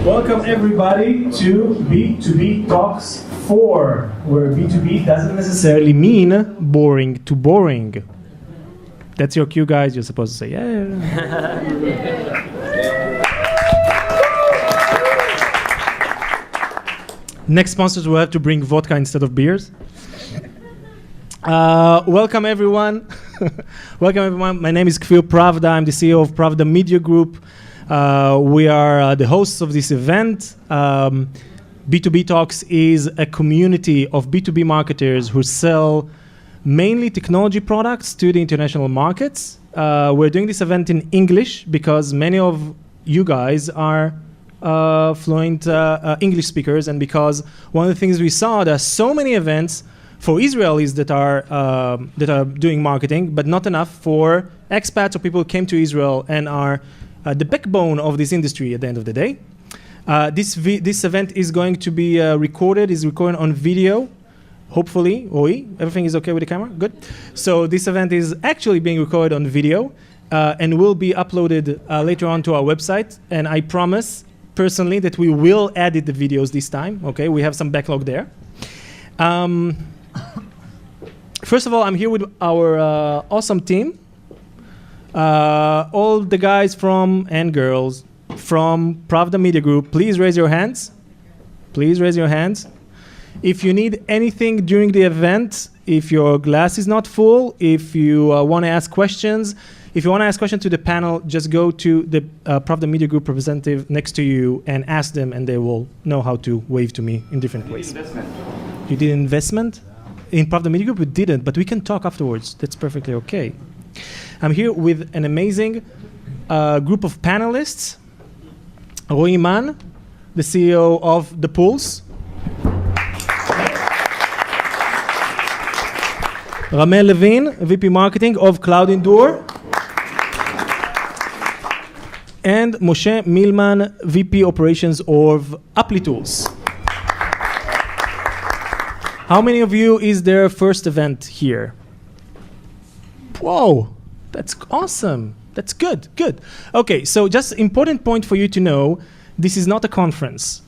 Welcome everybody to B2B Talks 4, where B2B doesn't necessarily mean boring to boring. That's your cue, guys. You're supposed to say, yeah. Next sponsors will have to bring vodka instead of beers. Welcome everyone. Welcome everyone. My name is Kfir Pravda. I'm the CEO of Pravda Media Group. We are the hosts of this event. B2B Talks is a community of B2B marketers who sell mainly technology products to the international markets. We're doing this event in English because many of you guys are fluent English speakers, and because one of the things we saw, there are so many events for Israelis that are doing marketing, but not enough for expats or people who came to Israel and are the backbone of this industry at the end of the day. This event is going to be recorded on video, hopefully. Everything is okay with the camera? Good. So this event is actually being recorded on video and will be uploaded later on to our website. And I promise personally that we will edit the videos this time. Okay, we have some backlog there. First of all, I'm here with our awesome team. All the guys and girls from Pravda Media Group, please raise your hands. Please raise your hands. If you need anything during the event, if your glass is not full, if you want to ask questions, if you want to ask questions to the panel, just go to the Pravda Media Group representative next to you and ask them, and they will know how to wave to me in different ways. You did investment? In Pravda Media Group, we didn't, but we can talk afterwards. That's perfectly okay. I'm here with an amazing group of panelists. Ramel, the CEO of daPulse. Ramel Levin, VP Marketing of CloudEndure. And Moshe Milman, VP Operations of Applitools. How many of you is their first event here? Whoa, that's awesome. That's good. Okay, so just important point for you to know, this is not a conference,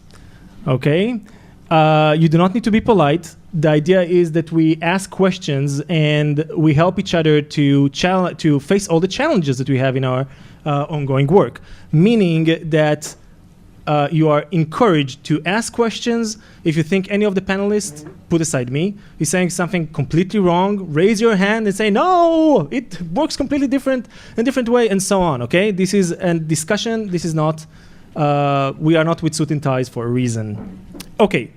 okay? You do not need to be polite. The idea is that we ask questions and we help each other to face all the challenges that we have in our ongoing work, meaning that you are encouraged to ask questions. If you think any of the panelists, put aside me, is saying something completely wrong, raise your hand and say, no, it works completely different, in a different way, and so on, okay? This is a discussion. This is not, we are not with suit and ties for a reason. Okay.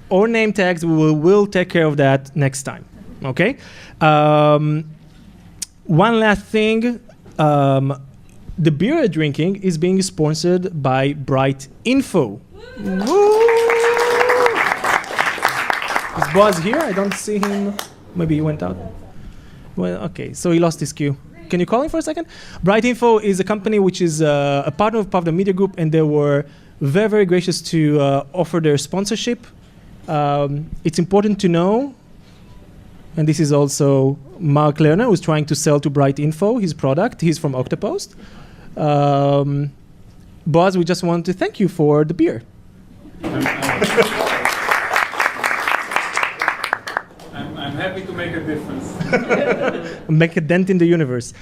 Or name tags. We will take care of that next time, okay? One last thing. The beer we're drinking is being sponsored by Bright Info. Is Boaz here? I don't see him. Maybe he went out. Well, okay, so he lost his cue. Can you call him for a second? Bright Info is a company which is a partner of Pravda Media Group, and they were very, very gracious to offer their sponsorship. It's important to know, and this is also Mark Lerner, who's trying to sell to Bright Info his product. He's from Octopost. Boaz, we just want to thank you for the beer. I'm happy to make a difference. Make a dent in the universe.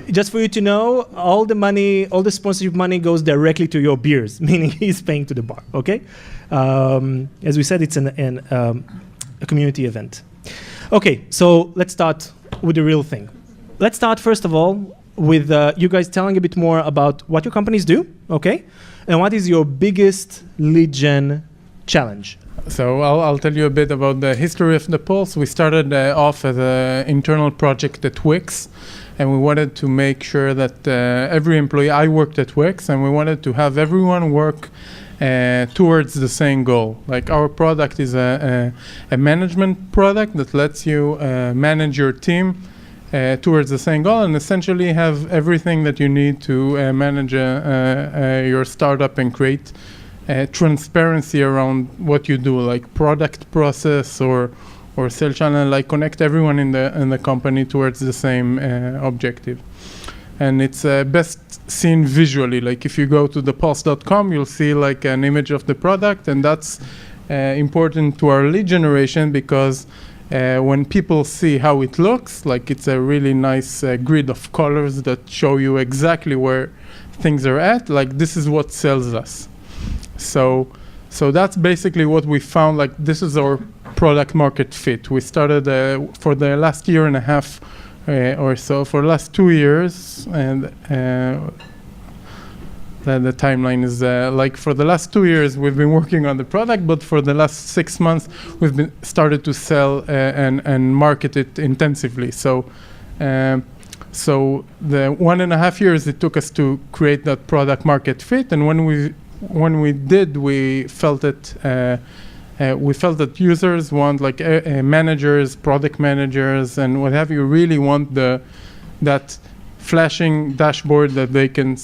Just for you to know, all the money, all the sponsorship money goes directly to your beers, meaning he's paying to the bar, okay? As we said, it's a community event. Okay, so let's start with the real thing. Let's start, first of all, with you guys telling a bit more about what your companies do, okay? And what is your biggest lead gen challenge? So I'll tell you a bit about the history of daPulse. We started off as an internal project at Wix, and we wanted to make sure that every employee, I worked at Wix, and we wanted to have everyone work towards the same goal. Like, our product is a management product that lets you manage your team towards the same goal, and essentially have everything that you need to manage your startup and create transparency around what you do, like product process or sales channel, like connect everyone in the company towards the same objective. and it's best seen visually. Like if you go to daPulse.com, you'll see like an image of the product, and that's important to our lead generation because when people see how it looks, like it's a really nice grid of colors that show you exactly where things are at, like this is what sells us. So that's basically what we found, like this is our product market fit. We started for the last year and a half or so, for the last 2 years, and the timeline is like for the last 2 years we've been working on the product, but for the last 6 months we've been started to sell and market it intensively. So the 1.5 years it took us to create that product market fit, and when we did, we felt it. We felt that users want, like managers, product managers, and what have you, really want that flashing dashboard that they can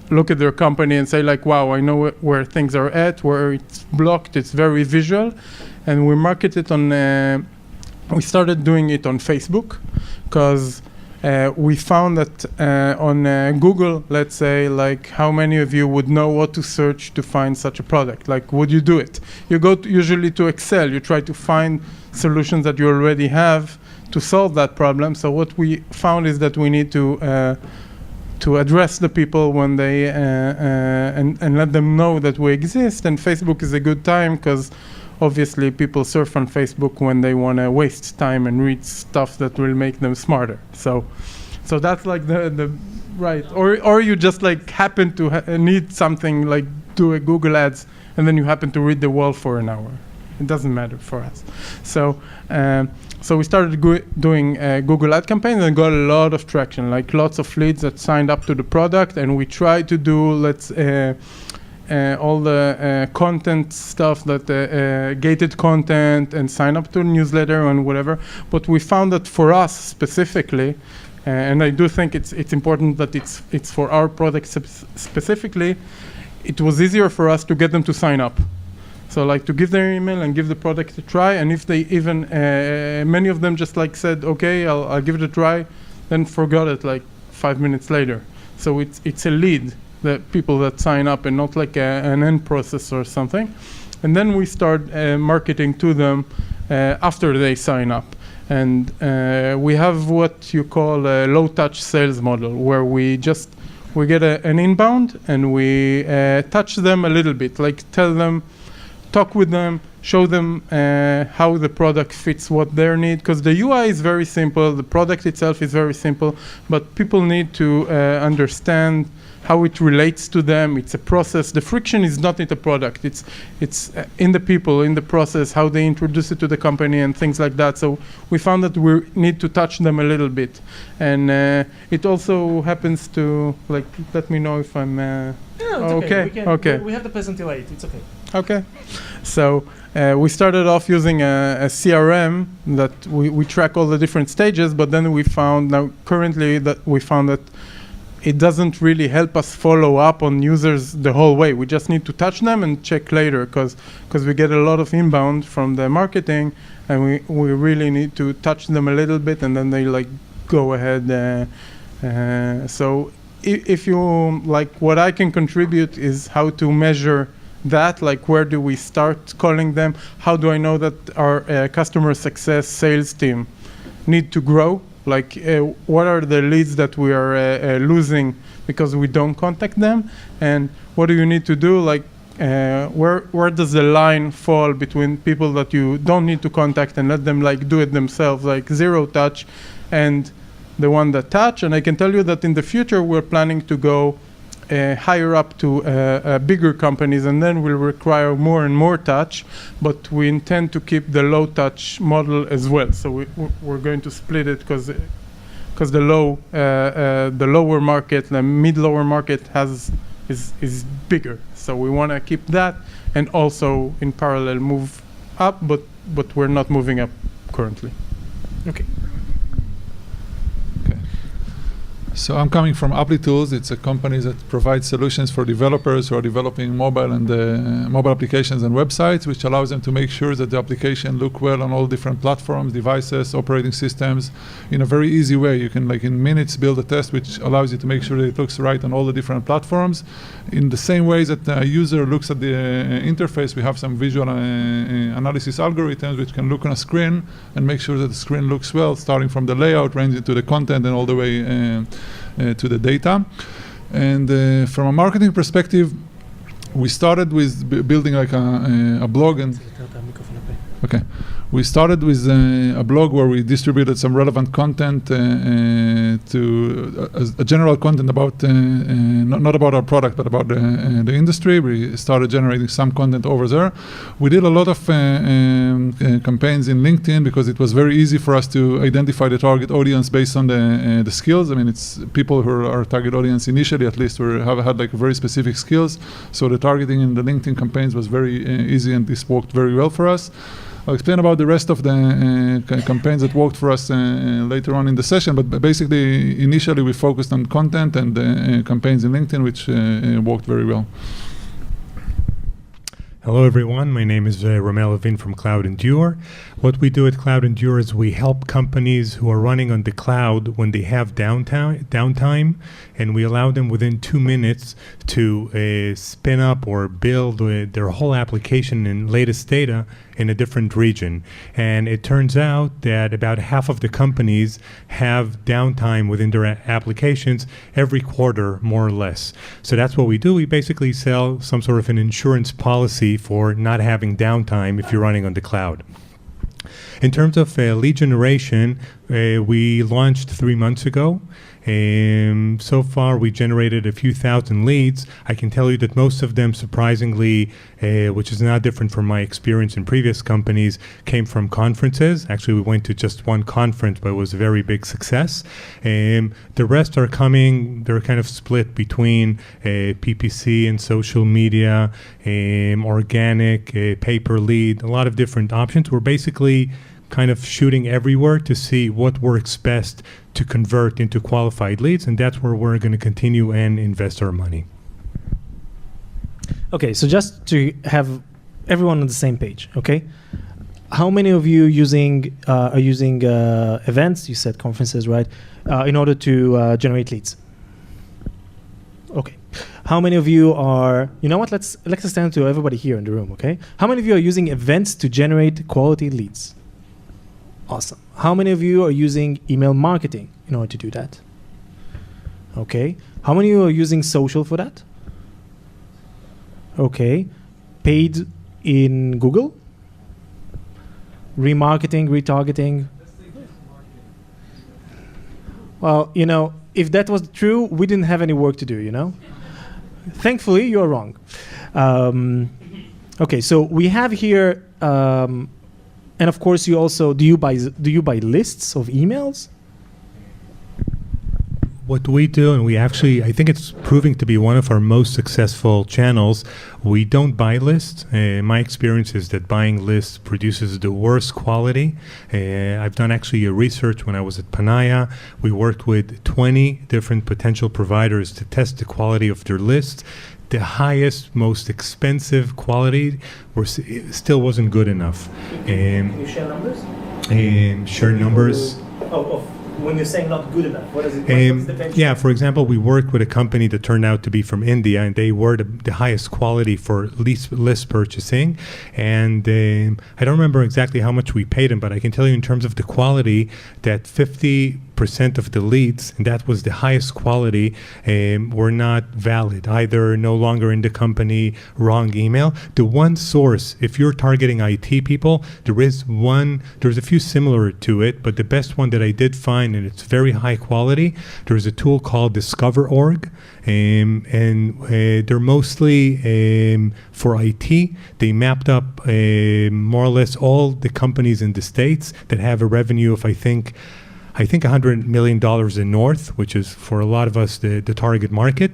look at their company and say like, wow, I know where things are at, where it's blocked, it's very visual. And we market it on, we started doing it on Facebook, because we found that on Google, let's say, like how many of you would know what to search to find such a product? Like, would you do it? You go usually to Excel, you try to find solutions that you already have to solve that problem. So what we found is that we need to address the people when they, and let them know that we exist. And Facebook is a good time because obviously people surf on Facebook when they want to waste time and read stuff that will make them smarter. So that's like the right. Or you just like happen to need something, like do a Google ads, and then you happen to read the wall for an hour. It doesn't matter for us. So we started doing Google ad campaigns and got a lot of traction, like lots of leads that signed up to the product, and we tried to do all the content stuff, that gated content and sign up to a newsletter and whatever. But we found that for us specifically, and I do think it's important that it's for our product specifically, it was easier for us to get them to sign up. So like to give their email and give the product a try, and if they even, many of them just like said, okay, I'll give it a try, then forgot it like 5 minutes later. So it's a lead, the people that sign up, and not like an end process or something. And then we start marketing to them after they sign up. And we have what you call a low-touch sales model, where we get an inbound and we touch them a little bit, like tell them, talk with them, show them how the product fits what their need, because the UI is very simple, the product itself is very simple, but people need to understand how it relates to them. It's a process. The friction is not in the product. It's in the people, in the process, how they introduce it to the company and things like that. So we found that we need to touch them a little bit. And it also happens to, like, let me know if I'm... Yeah, it's okay. Okay. We have the present till 8. It's okay. Okay. So we started off using a CRM that we track all the different stages, but then we found, now currently that we found that it doesn't really help us follow up on users the whole way. We just need to touch them and check later, because we get a lot of inbound from the marketing, and we really need to touch them a little bit, and then they like go ahead. So if you like, what I can contribute is how to measure that, like where do we start calling them? How do I know that our customer success sales team need to grow? Like what are the leads that we are losing because we don't contact them? And what do you need to do? Like where does the line fall between people that you don't need to contact and let them like do it themselves, like zero touch, and the one that touch? And I can tell you that in the future we're planning to go higher up to bigger companies, and then will require more and more touch, but we intend to keep the low touch model as well. So we're going to split it, because the lower market, the mid-lower market is bigger. So we want to keep that, and also in parallel move up, but we're not moving up currently. Okay. So I'm coming from Applitools. It's a company that provides solutions for developers who are developing mobile and mobile applications and websites, which allows them to make sure that the application look well on all different platforms, devices, operating systems, in a very easy way. You can, like in minutes, build a test which allows you to make sure that it looks right on all the different platforms. In the same way that a user looks at the interface, we have some visual analysis algorithms which can look on a screen and make sure that the screen looks well, starting from the layout, ranging to the content, and all the way to the data. And from a marketing perspective, we started with building like a blog. And okay, we started with a blog where we distributed some relevant content to a general content about not about our product but about the industry. We started generating some content over there. We did a lot of campaigns in LinkedIn because it was very easy for us to identify the target audience based on the skills. I mean, it's people who are our target audience initially, at least, have had like very specific skills. So the targeting in the LinkedIn campaigns was very easy, and this worked very well for us. I'll explain about the rest of the campaigns that worked for us later on in the session, but basically, initially we focused on content and campaigns in LinkedIn, which worked very well. Hello everyone, my name is Ramel Levin from CloudEndure. What we do at CloudEndure is we help companies who are running on the cloud when they have downtime, and we allow them within 2 minutes to spin up or build their whole application and latest data in a different region. And it turns out that about half of the companies have downtime within their applications every quarter, more or less. So that's what we do. We basically sell some sort of an insurance policy for not having downtime if you're running on the cloud. In terms of lead generation, we launched 3 months ago. So far, we generated a few thousand leads. I can tell you that most of them, surprisingly, which is not different from my experience in previous companies, came from conferences. Actually, we went to just one conference, but it was a very big success. The rest are coming, they're kind of split between PPC and social media, organic, pay-per-lead, a lot of different options. We're basically kind of shooting everywhere to see what works best to convert into qualified leads, and that's where we're going to continue and invest our money. Okay, so just to have everyone on the same page, okay? How many of you are using events, you said conferences, right, in order to generate leads? Okay. How many of you are, you know what, let's extend to everybody here in the room, okay? How many of you are using events to generate quality leads? Awesome. How many of you are using email marketing in order to do that? Okay. How many of you are using social for that? Okay. Paid in Google? Remarketing, retargeting? Well, you know, if that was true, we didn't have any work to do, you know? Thankfully, you're wrong. Okay, so we have here, and of course, you also do you buy lists of emails? What we do, and I think it's proving to be one of our most successful channels, we don't buy lists. My experience is that buying lists produces the worst quality. I've done actually a research when I was at Panaya. We worked with 20 different potential providers to test the quality of their lists. The highest, most expensive quality still wasn't good enough. Can you share numbers? Share numbers. When you're saying not good enough, what is it? Yeah, for example, we worked with a company that turned out to be from India, and they were the highest quality for list purchasing. And I don't remember exactly how much we paid them, but I can tell you in terms of the quality that 50% of the leads, and that was the highest quality, were not valid, either no longer in the company, wrong email. The one source, if you're targeting IT people, there's a few similar to it, but the best one that I did find, and it's very high quality, there's a tool called Discover.org, and they're mostly for IT. They mapped up more or less all the companies in the States that have a revenue of, I think $100 million in North, which is for a lot of us the target market.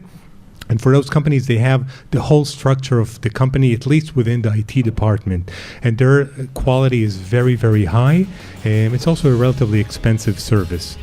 And for those companies, they have the whole structure of the company, at least within the IT department. And their quality is very, very high. It's also a relatively expensive service.